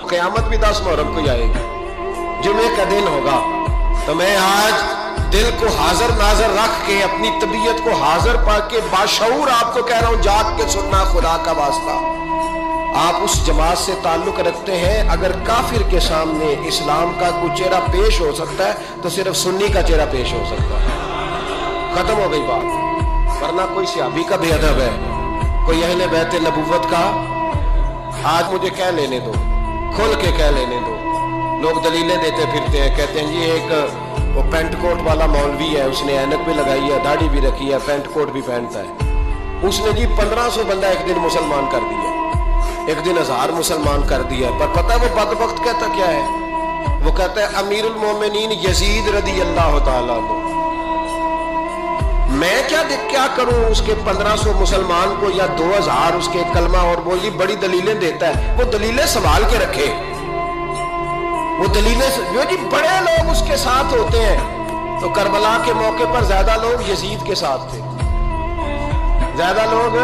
क़यामत भी 10 मुहर्रम को आएगी, जुमे का दिन होगा। तो मैं आज दिल को हाजिर नाजर रख के, अपनी तबीयत को हाजिर पा के बाशऊर आपको कह रहा हूं, जाग के सुनना खुदा का वास्ता। आप उस जमात से ताल्लुक रखते हैं, अगर काफिर के सामने इस्लाम का कोई चेहरा पेश हो सकता है तो सिर्फ सुन्नी का चेहरा पेश हो सकता है। खत्म हो गई बात। वरना कोई सहाबी का बेअदब है, कोई अहले बैत नबुव्वत का, आज मुझे कह लेने दो, खुल के कह लेने दो। लोग दलीलें देते फिरते हैं, कहते हैं जी एक वो पेंट कोट वाला मौलवी है, उसने ऐनक भी लगाई है, दाढ़ी भी रखी है, पेंट कोट भी पहनता है, उसने जी 1500 बंदा एक दिन मुसलमान कर दिया, एक दिन 1000 मुसलमान कर दिया। पर पता है वो बदबख्त कहता क्या है? वो कहता है अमीरुल मोमिनीन यजीद रदी अल्लाह ताला को, मैं क्या करूं उसके 1500 मुसलमान को या 2000 उसके कलमा और बोली बड़ी दलीलें देता है। वो दलीलें संभाल के रखे, वो दलीलें जो जी बड़े लोग उसके साथ होते हैं। तो करबला के मौके पर ज्यादा लोग यजीद के साथ थे, ज्यादा लोग